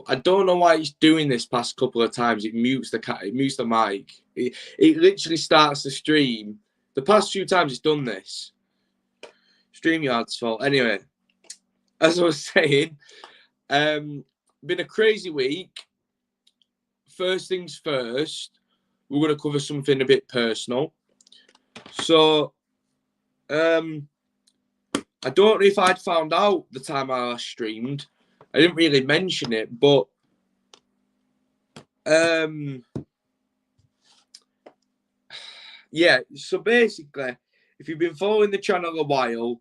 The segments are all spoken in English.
I don't know why it's doing this past couple of times. It mutes the mic. It literally starts the stream. The past few times it's done this. StreamYard's fault. Anyway, as I was saying, been a crazy week. First things first, we're going to cover something a bit personal. So, I don't know if I'd found out the time I last streamed. I didn't really mention it, but yeah. So basically, if you've been following the channel a while,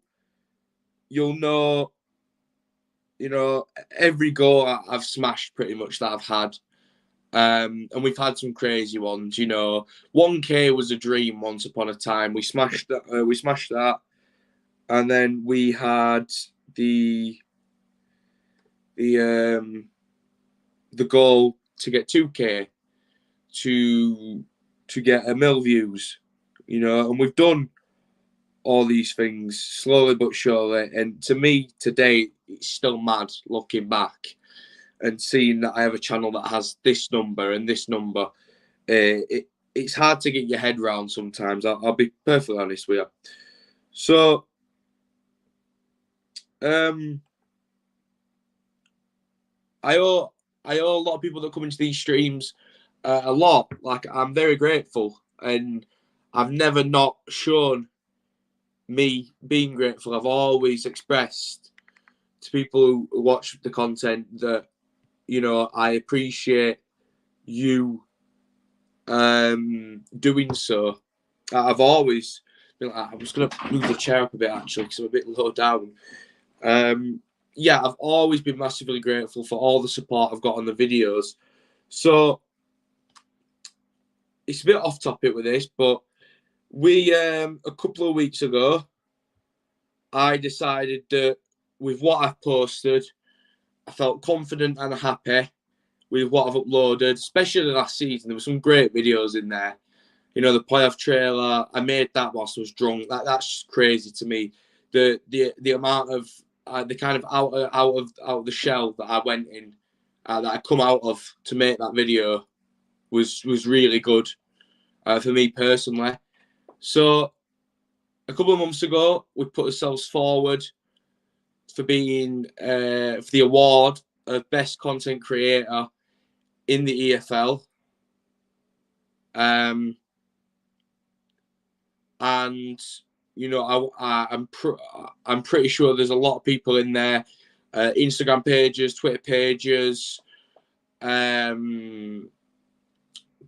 you'll know, every goal I've smashed pretty much that I've had. And we've had some crazy ones, 1K was a dream once upon a time. We smashed that. And then we had the goal to get 2K to get 1 million views, and we've done all these things slowly but surely. And to me, today, it's still mad looking back and seeing that I have a channel that has this number and this number. It's hard to get your head around sometimes. I'll be perfectly honest with you. So, I owe a lot of people that come into these streams a lot. Like, I'm very grateful, and I've never not shown me being grateful. I've always expressed to people who watch the content that, I appreciate you doing so. I've always been like, I'm just going to move the chair up a bit, actually, because I'm a bit low down. Yeah, I've always been massively grateful for all the support I've got on the videos. So it's a bit off topic with this, but we, a couple of weeks ago, I decided that with what I've posted, I felt confident and happy with what I've uploaded, especially last season. There were some great videos in there. The playoff trailer, I made that whilst I was drunk. That's crazy to me. The amount of the kind of out of the shell that I went in, that I come out of to make that video was really good for me personally. So a couple of months ago, we put ourselves forward for being for the award of best content creator in the EFL. And I'm pretty sure there's a lot of people in there, Instagram pages, Twitter pages,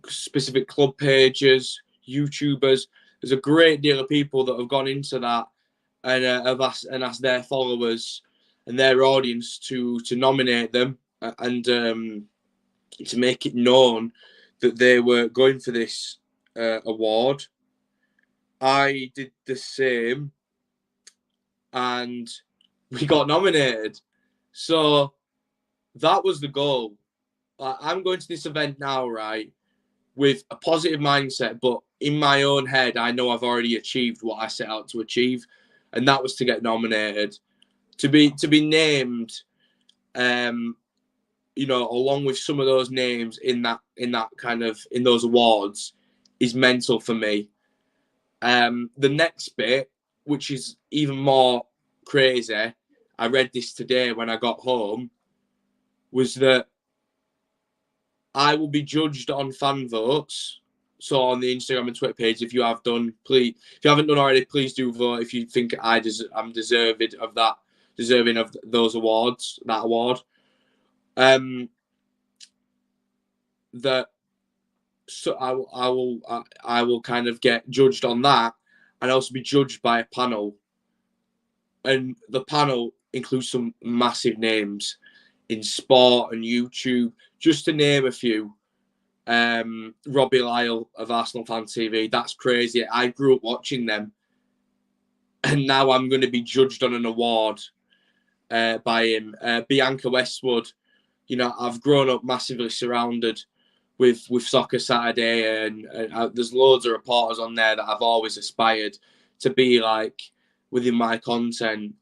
specific club pages, YouTubers. There's a great deal of people that have gone into that and have asked their followers and their audience to nominate them and to make it known that they were going for this award. I did the same, and we got nominated. So that was the goal. I'm going to this event now, right, with a positive mindset, but in my own head, I know I've already achieved what I set out to achieve, and that was to get nominated, to be named, along with some of those names in those awards, is mental for me. The next bit, which is even more crazy, I read this today when I got home, was that I will be judged on fan votes. So on the Instagram and Twitter page, if you have done, please, if you haven't done already, please do vote if you think I'm deserving of those awards, that award. So I will kind of get judged on that, and also be judged by a panel, and the panel includes some massive names in sport and YouTube, just to name a few. Robbie Lyle of Arsenal Fan TV, that's crazy. I grew up watching them, and now I'm going to be judged on an award by him. Bianca Westwood, I've grown up massively surrounded with Soccer Saturday, and there's loads of reporters on there that I've always aspired to be like within my content,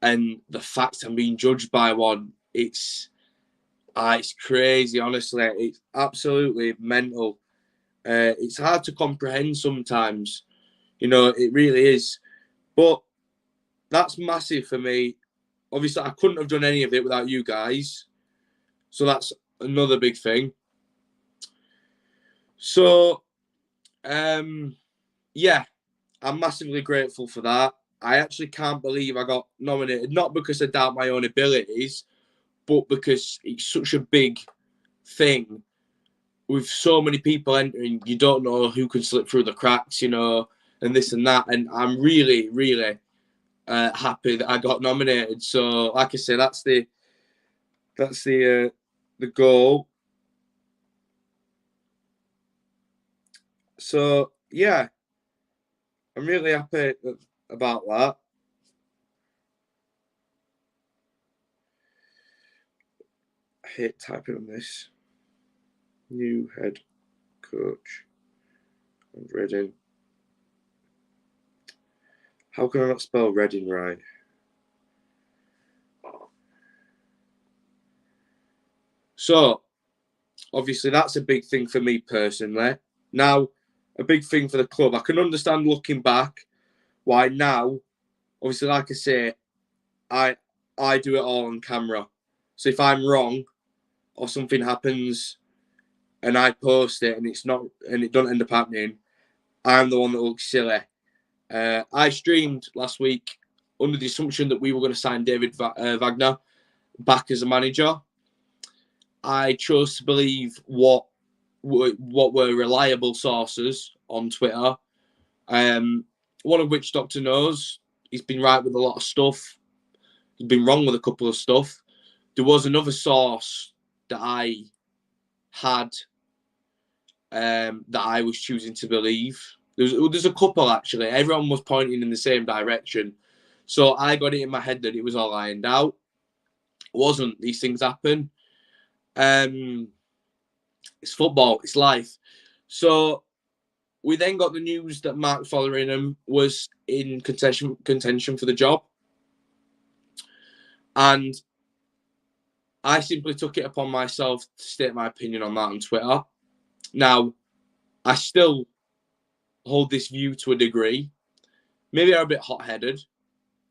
and the fact I'm being judged by one, it's It's crazy, honestly. It's absolutely mental. It's hard to comprehend sometimes. It really is. But that's massive for me. Obviously, I couldn't have done any of it without you guys. So that's another big thing. So, yeah, I'm massively grateful for that. I actually can't believe I got nominated, not because I doubt my own abilities, but because it's such a big thing with so many people entering. You don't know who can slip through the cracks, and this and that. And I'm really, really happy that I got nominated. So, like I say, that's the goal. So yeah, I'm really happy about that. I hate typing on this. New head coach of Reading. How can I not spell Reading right? So, obviously, that's a big thing for me personally. Now, a big thing for the club. I can understand looking back why now, obviously, like I say, I do it all on camera. So if I'm wrong or something happens and I post it and it don't end up happening, I'm the one that looks silly. I streamed last week under the assumption that we were going to sign David Wagner back as a manager. I chose to believe what were reliable sources on Twitter. One of which Doctor knows. He's been right with a lot of stuff. He's been wrong with a couple of stuff. There was another source that I had that I was choosing to believe. There's a couple actually. Everyone was pointing in the same direction. So I got it in my head that it was all ironed out. It wasn't. These things happen. It's football. It's life. So we then got the news that Mark Fotheringham was in contention for the job. And I simply took it upon myself to state my opinion on that on Twitter. Now, I still hold this view to a degree. Maybe I'm a bit hot-headed.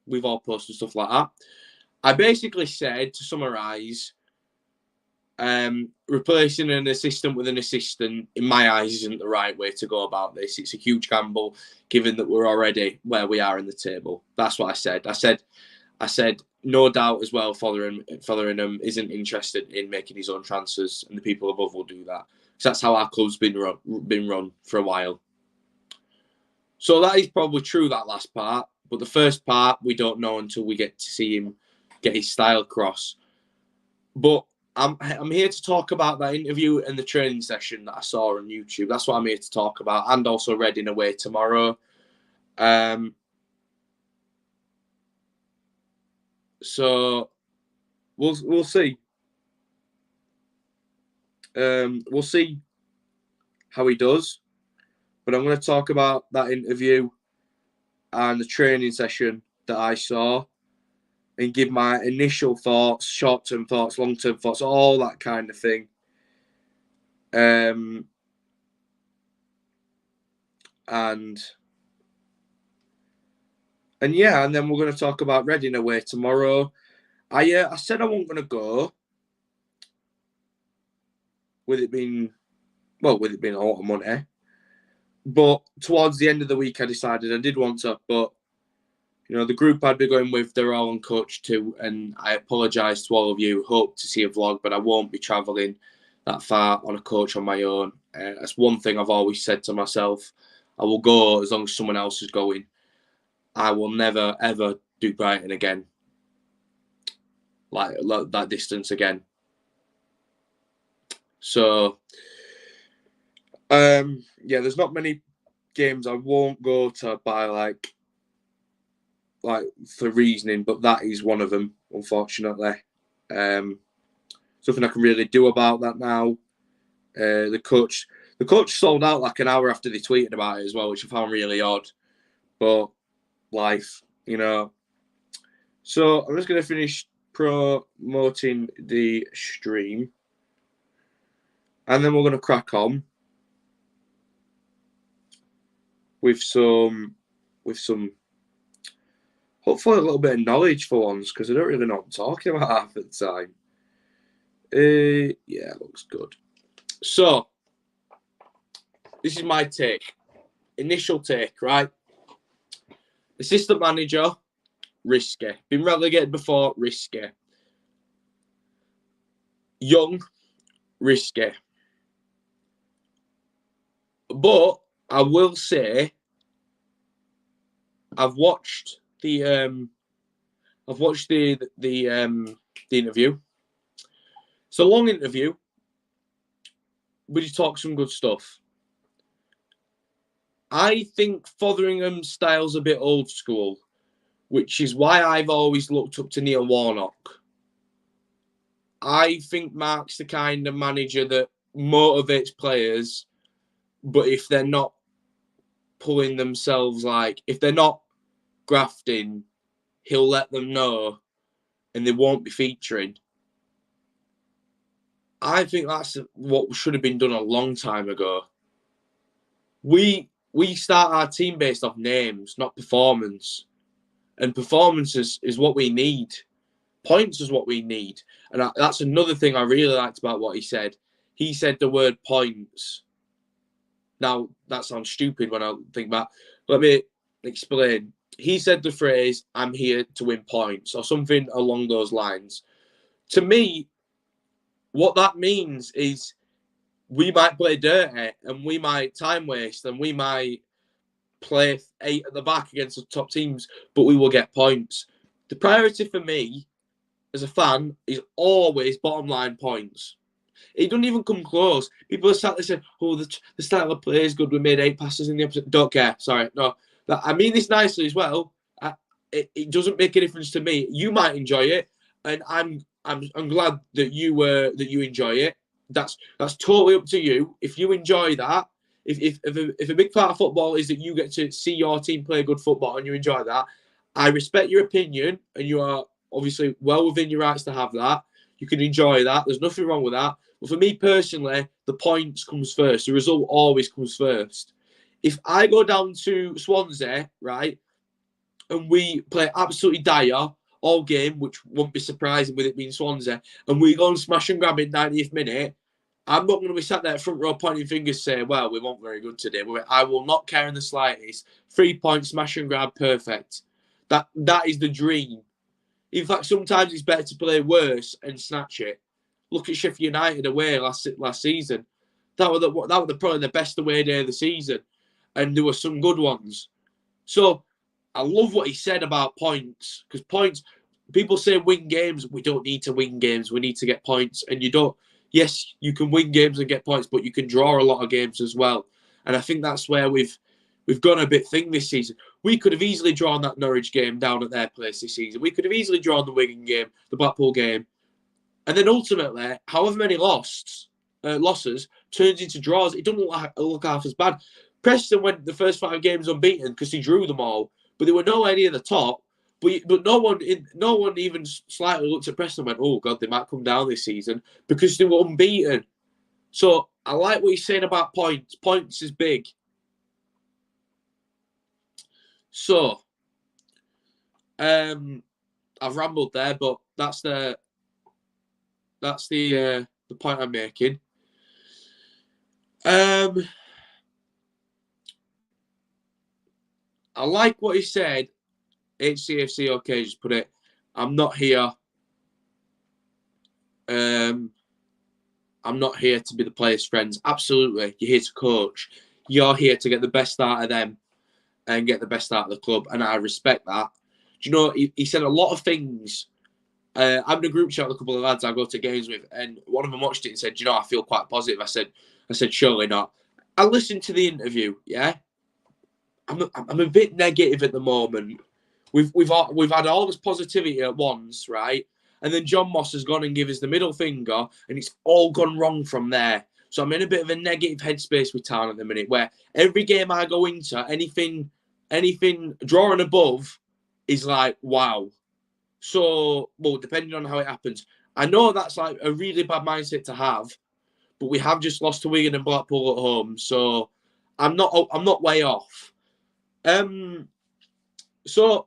We've all posted stuff like that. I basically said, to summarise, replacing an assistant with an assistant, in my eyes, isn't the right way to go about this. It's a huge gamble, given that we're already where we are in the table. That's what I said. I said, no doubt as well, Fotheringham isn't interested in making his own transfers, and the people above will do that. Because that's how our club's been run for a while. So that is probably true, that last part. But the first part, we don't know until we get to see him get his style across. But I'm here to talk about that interview and the training session that I saw on YouTube. That's what I'm here to talk about, and also Reading away tomorrow. So we'll see. We'll see how he does. But I'm going to talk about that interview and the training session that I saw and give my initial thoughts, short-term thoughts, long-term thoughts, all that kind of thing. And yeah, and then we're going to talk about Reading away tomorrow. I said I wasn't going to go with it being a lot of money. But towards the end of the week, I decided I did want to. But, the group I'd be going with, they're all uncoached too. And I apologise to all of you. Hope to see a vlog, but I won't be travelling that far on a coach on my own. That's one thing I've always said to myself. I will go as long as someone else is going. I will never, ever do Brighton again. Like that distance again. So, yeah, there's not many games I won't go to by like for reasoning, but that is one of them, unfortunately. Something I can really do about that now. The coach sold out like an hour after they tweeted about it as well, which I found really odd. But life, So I'm just going to finish promoting the stream. And then we're going to crack on with some, hopefully a little bit of knowledge for once, because I don't really know what I'm talking about half the time. Yeah, looks good. So, this is my take. Initial take, right? Assistant manager, risky. Been relegated before, risky. Young, risky. But I will say, I've watched the interview. It's a long interview, but he talks some good stuff. I think Fotheringham's style's a bit old school, which is why I've always looked up to Neil Warnock. I think Mark's the kind of manager that motivates players, but if they're not pulling themselves, like, if they're not grafting, he'll let them know and they won't be featuring. I think that's what should have been done a long time ago. We start our team based off names, not performance. And performance is what we need. Points is what we need. And that's another thing I really liked about what he said. He said the word points. Now, that sounds stupid when I think about it. Let me explain. He said the phrase, I'm here to win points, or something along those lines. To me, what that means is we might play dirty and we might time waste and we might play 8 at the back against the top teams, but we will get points. The priority for me as a fan is always bottom line points. It doesn't even come close. People are sat there saying, oh, the style of play is good. We made 8 passes in the episode. Don't care. Sorry. No. I mean this nicely as well. It doesn't make a difference to me. You might enjoy it, and I'm glad that you enjoy it. That's totally up to you. If you enjoy that, if a big part of football is that you get to see your team play good football and you enjoy that, I respect your opinion, and you are obviously well within your rights to have that. You can enjoy that. There's nothing wrong with that. But for me personally, the points comes first. The result always comes first. If I go down to Swansea, right, and we play absolutely dire all game, which won't be surprising with it being Swansea, and we go and smash and grab in 90th minute, I'm not going to be sat there front row pointing fingers saying, well, we weren't very good today. I will not care in the slightest. 3 points, smash and grab, perfect. That is the dream. In fact, sometimes it's better to play worse and snatch it. Look at Sheffield United away last season. That were probably the best away day of the season, and there were some good ones. So I love what he said about points, because points. People say win games. We don't need to win games. We need to get points, and you don't. Yes, you can win games and get points, but you can draw a lot of games as well. And I think that's where we've gone a bit thin this season. We could have easily drawn that Norwich game down at their place this season. We could have easily drawn the Wigan game, the Blackpool game. And then ultimately, however many losses turns into draws. It doesn't look half as bad. Preston went the first 5 games unbeaten because he drew them all, but they were nowhere near the top. But no one even slightly looked at Preston and went, oh, God, they might come down this season because they were unbeaten. So I like what he's saying about points. Points is big. So, I've rambled there, but that's the point I'm making. I like what he said. HCFC, okay, just put it. I'm not here. I'm not here to be the players' friends. Absolutely, you're here to coach. You're here to get the best out of them and get the best out of the club, and I respect that. Do you know, he said a lot of things. I'm in a group chat with a couple of lads I go to games with, and one of them watched it and said, I feel quite positive. I said, surely not. I listened to the interview, yeah? I'm a bit negative at the moment. We've had all this positivity at once, right? And then John Moss has gone and given us the middle finger, and it's all gone wrong from there. So I'm in a bit of a negative headspace with Town at the minute, where every game I go into, anything drawing above is like, wow. So, well, depending on how it happens. I know that's like a really bad mindset to have, but we have just lost to Wigan and Blackpool at home, so I'm not way off. So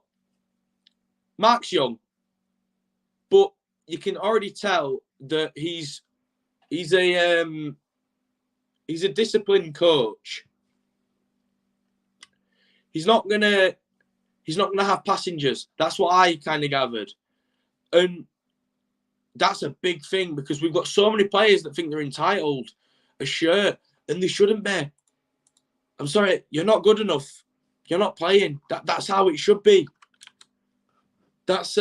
Mark's young, but you can already tell that he's a disciplined coach. He's not gonna have passengers. That's what I kind of gathered, and that's a big thing because we've got so many players that think they're entitled a shirt, and they shouldn't be. I'm sorry, you're not good enough. You're not playing. That's how it should be. That's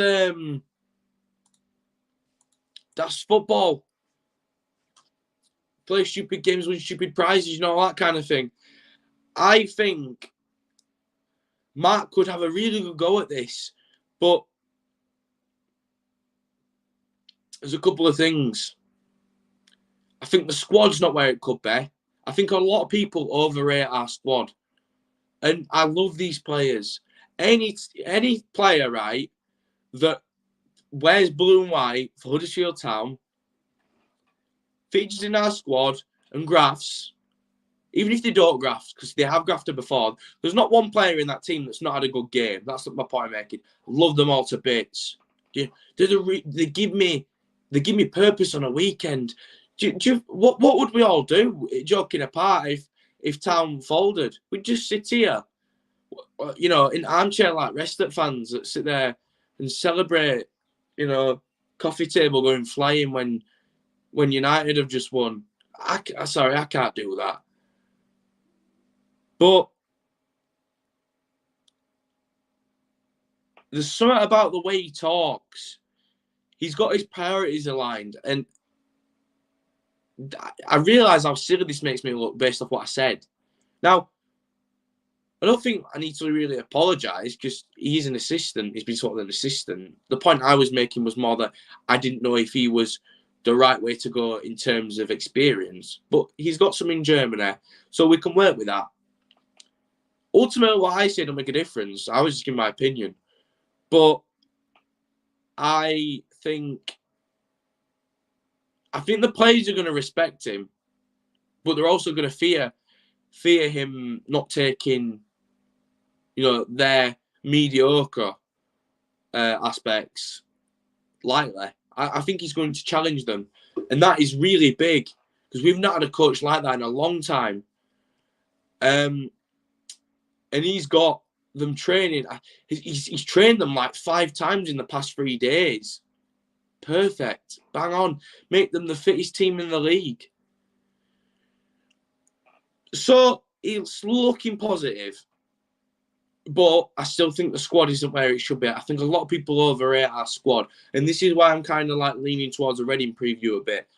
football. Play stupid games, win stupid prizes, you know, that kind of thing. I think Mark could have a really good go at this, but there's a couple of things. I think the squad's not where it could be. I think a lot of people overrate our squad. And I love these players. Any player, right, that wears blue and white for Huddersfield Town, features in our squad and grafts, even if they don't graft, because they have grafted before, there's not one player in that team that's not had a good game. That's my point I'm making. Love them all to bits. They give me purpose on a weekend. What would we all do, joking apart, if Town folded? We'd just sit here, you know, in armchair like rest at fans that sit there and celebrate, you know, coffee table going flying when United have just won. I can't do that. But there's something about the way he talks. He's got his priorities aligned. And I realise how silly this makes me look based off what I said. Now, I don't think I need to really apologise because he's an assistant. He's been sort of an assistant. The point I was making was more that I didn't know if he was the right way to go in terms of experience. But he's got some in Germany, so we can work with that. Ultimately, what I say don't make a difference. I was just giving my opinion. But I think the players are going to respect him, but they're also going to fear him not taking, you know, their mediocre aspects lightly. I think he's going to challenge them, and that is really big because we've not had a coach like that in a long time. And he's got them training. He's trained them like 5 times in the past 3 days. Perfect. Bang on. Make them the fittest team in the league. So it's looking positive. But I still think the squad isn't where it should be. I think a lot of people overrate our squad. And this is why I'm kind of like leaning towards a Reading preview a bit.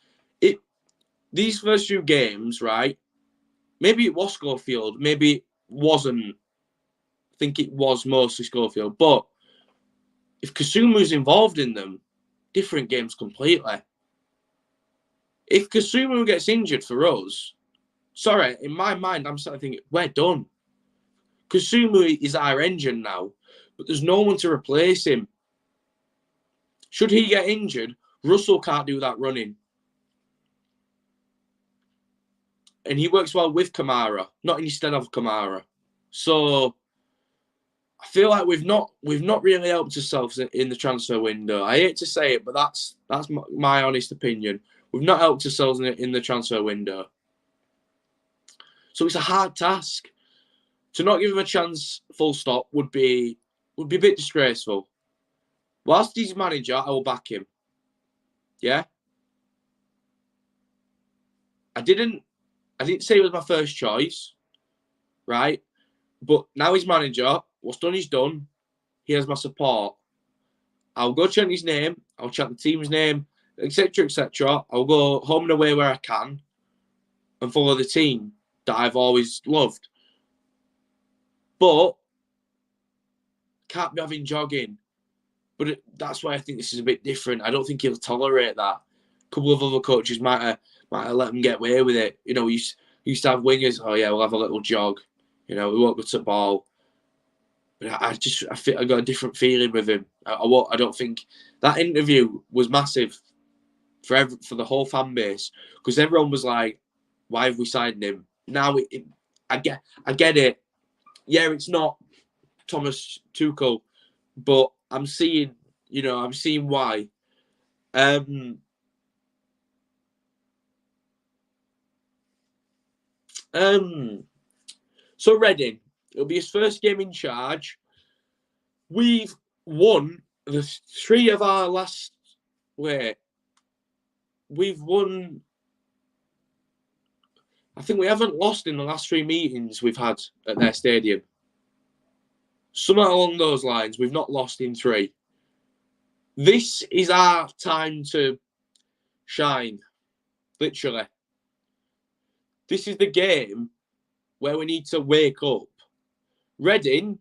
These first few games, right? Maybe it was Schofield. Maybe it wasn't. I think it was mostly Schofield. But if Kasumu's involved in them, different games completely. If Kasumu gets injured for us, sorry, in my mind, I'm starting to think, we're done. Kasumu is our engine now, but there's no one to replace him. Should he get injured, Russell can't do that running. And he works well with Kamara, not instead of Kamara. So I feel like we've not really helped ourselves in the transfer window. I hate to say it, but that's my honest opinion. We've not helped ourselves in the transfer window. So it's a hard task. To not give him a chance, full stop, would be a bit disgraceful. Whilst he's manager, I will back him. Yeah? I didn't say he was my first choice, right? But now he's manager. What's done is done. He has my support. I'll go chant his name. I'll chant the team's name, etc., etc. I'll go home and away where I can and follow the team that I've always loved. But can't be having jogging. But that's why I think this is a bit different. I don't think he'll tolerate that. A couple of other coaches might have let him get away with it. You know, we used to have wingers. Oh yeah, we'll have a little jog. You know, we won't go to the ball. But I feel I got a different feeling with him. I don't think that interview was massive for the whole fan base, because everyone was like, "Why have we signed him?" Now I get it. Yeah, it's not Thomas Tuchel, but I'm seeing why. Um, so Reading, it'll be his first game in charge. We've won the 3 of our last. Wait, we've won. I think we haven't lost in the last 3 meetings we've had at their stadium. Somewhere along those lines, we've not lost in 3. This is our time to shine, literally. This is the game where we need to wake up. Reading,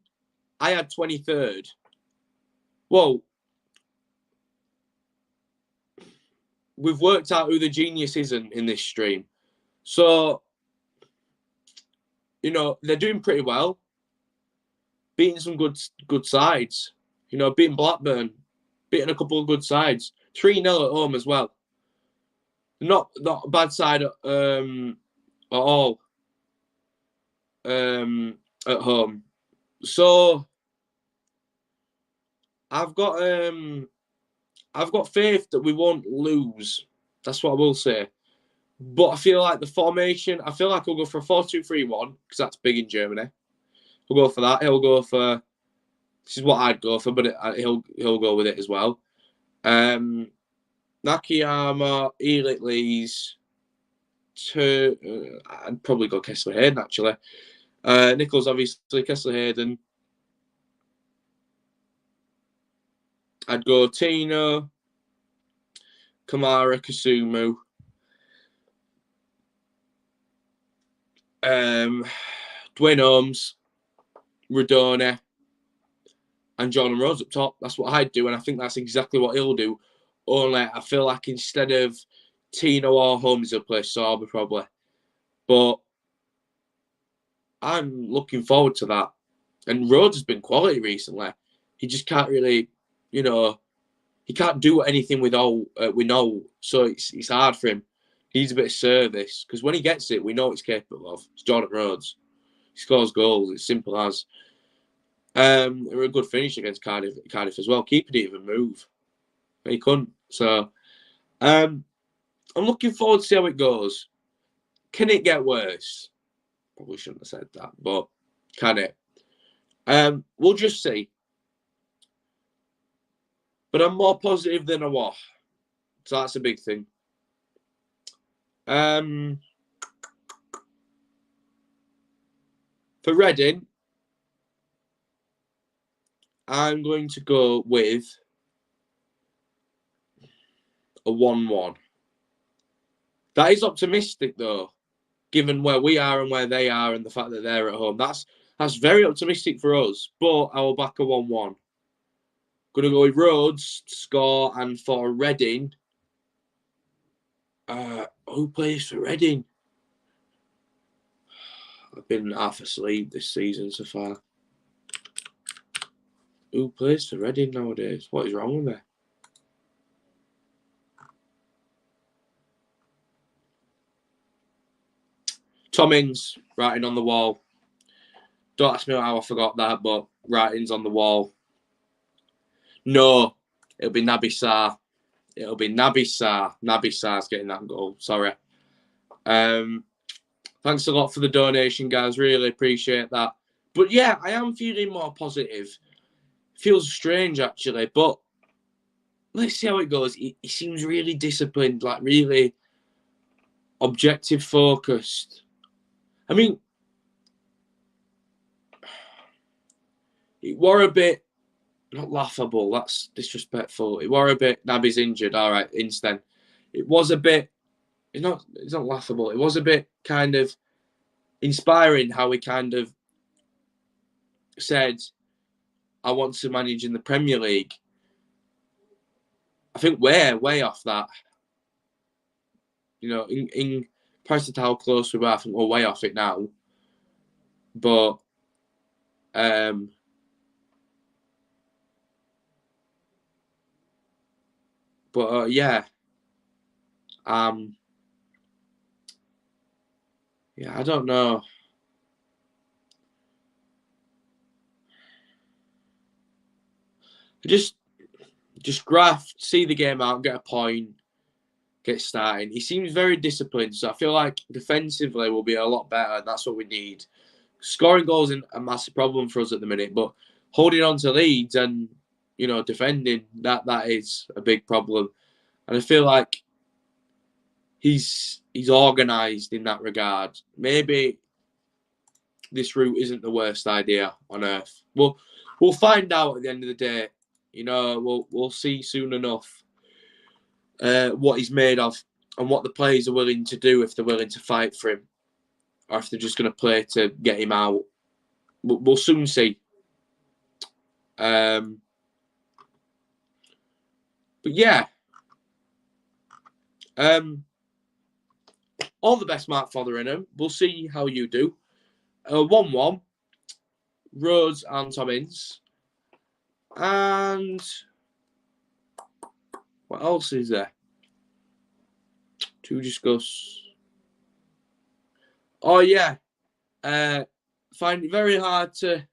I had 23rd. Well, we've worked out who the genius is in this stream. So, they're doing pretty well. Beating some good sides. Beating Blackburn. Beating a couple of good sides. 3-0 at home as well. Not a bad side at all. At home. So I've got faith that we won't lose. That's what I will say. But I feel like the formation, I feel like we'll go for a 4-2-3-1, because that's big in Germany. We'll go for that. He'll go for, this is what I'd go for, but he'll go with it as well. Nakayama, Elitlees, I'd probably go Kessler Hayden, actually. Nichols, obviously, Kessler Hayden. I'd go Tino, Kamara, Kasumu. Dwayne Holmes, Radone, and Jordan Rhodes up top. That's what I'd do, and I think that's exactly what he'll do. Only I feel like instead of Tino or Holmes, he'll play Sorba probably. But I'm looking forward to that. And Rhodes has been quality recently. He just can't really, he can't do anything with no. So it's hard for him. He needs a bit of service, because when he gets it, we know what he's capable of. It's Jordan Rhodes. He scores goals. It's simple as. They were a good finish against Cardiff as well. Keeper didn't even move. He couldn't. So I'm looking forward to see how it goes. Can it get worse? Probably shouldn't have said that, but can it? We'll just see. But I'm more positive than I was. So that's a big thing. For Reading, I'm going to go with a 1-1. That is optimistic, though, given where we are and where they are and the fact that they're at home. That's very optimistic for us, but I will back a 1-1. Going to go with Rhodes to score, and for Reading, who plays for Reading? I've been half asleep this season so far. Who plays for Reading nowadays? What is wrong with me? Tommins, writing on the wall. Don't ask me how I forgot that, but writing's on the wall. No, it'll be Naby Sarr. It'll be Naby Sarr. Naby Sarr's getting that goal. Sorry. Thanks a lot for the donation, guys. Really appreciate that. But yeah, I am feeling more positive. Feels strange, actually, but let's see how it goes. He seems really disciplined, like really objective focused. I mean, it were a bit, not laughable, that's disrespectful. It were a bit, Naby's injured, all right, instant. It was a bit, it's not laughable. It was a bit kind of inspiring how he kind of said, I want to manage in the Premier League. I think we're way off that. In comparison to how close we were, I think we're way off it now. But But yeah, yeah, I don't know. Just graft, see the game out, get a point, get starting. He seems very disciplined, so I feel like defensively we'll be a lot better. That's what we need. Scoring goals isn't a massive problem for us at the minute, but holding on to leads and defending that is a big problem. And I feel like he's organised in that regard. Maybe this route isn't the worst idea on earth. We'll find out at the end of the day. We'll see soon enough what he's made of and what the players are willing to do if they're willing to fight for him, or if they're just going to play to get him out. We'll soon see. But yeah, all the best, Mark Fotheringham. We'll see how you do. 1-1, Rhodes and Tommins. And what else is there to discuss? Oh yeah, find it very hard to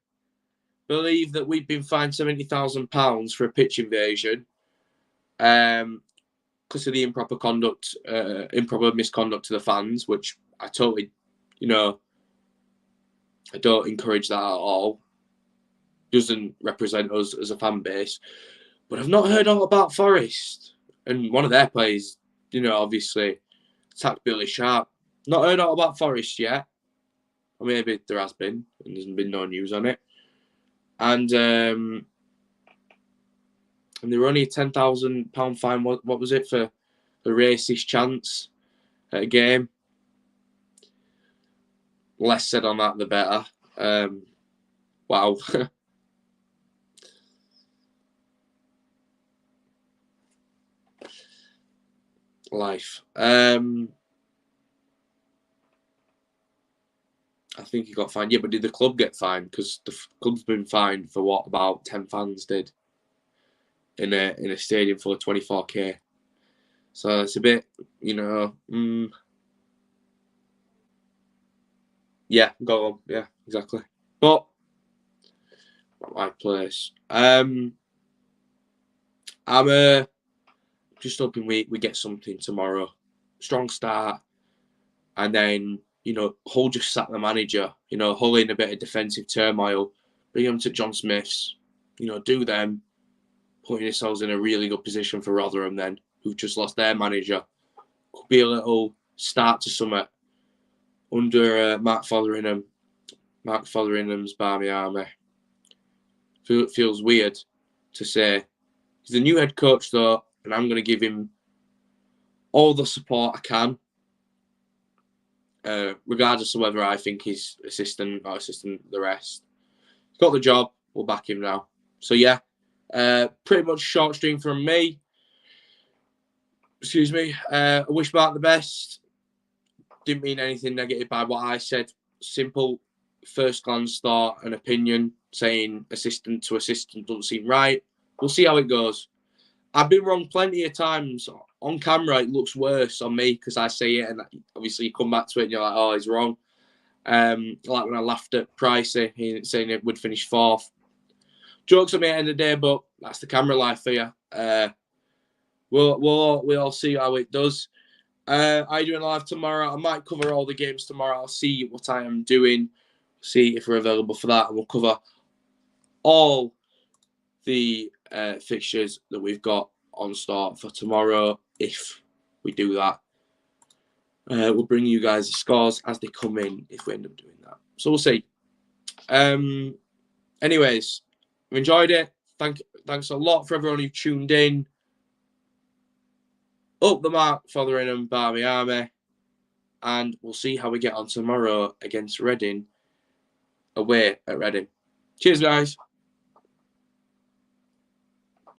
believe that we've been fined £70,000 for a pitch invasion, because of the improper misconduct to the fans, which I totally, I don't encourage that at all. Doesn't represent us as a fan base. But I've not heard all about Forest. And one of their players, obviously attacked Billy Sharp. Not heard all about Forest yet. Or maybe there has been, and there's been no news on it. And there were only a £10,000 fine. What was it for the racist chants at a game? Less said on that, the better. Wow. Life. I think he got fined. Yeah, but did the club get fined? Because the club's been fined for what about 10 fans did in a stadium full of 24k. So it's a bit, yeah, go on. Yeah, exactly. But not my place. I'm just hoping we get something tomorrow. Strong start, and then Hull just sack the manager. Hull in a bit of defensive turmoil. Bring them to John Smith's. Do them, putting ourselves in a really good position for Rotherham then, who've just lost their manager. Could be a little start to summer under Mark Fotheringham. Mark Fotheringham's Barmy Army. It feels weird to say. He's the new head coach though, and I'm going to give him all the support I can, regardless of whether I think he's assistant or assistant the rest. He's got the job. We'll back him now. So yeah, pretty much short string from me. Excuse me. I wish Mark the best. Didn't mean anything negative by what I said. Simple, first glance thought, an opinion saying assistant to assistant doesn't seem right. We'll see how it goes. I've been wrong plenty of times. On camera, it looks worse on me because I say it, and obviously you come back to it and you're like, oh, he's wrong. Like when I laughed at Pricey, saying it would finish fourth. Jokes on me at the end of the day, but that's the camera life for you. We'll all see how it does. I'm doing live tomorrow. I might cover all the games tomorrow. I'll see what I am doing, see if we're available for that, and we'll cover all the fixtures that we've got on start for tomorrow. If we do that, we'll bring you guys the scores as they come in if we end up doing that. So we'll see. Anyways, I've enjoyed it. Thanks a lot for everyone who tuned in. Up the mark, Fotheringham, Barmy Army, and we'll see how we get on tomorrow against Reading away at Reading. Cheers, guys.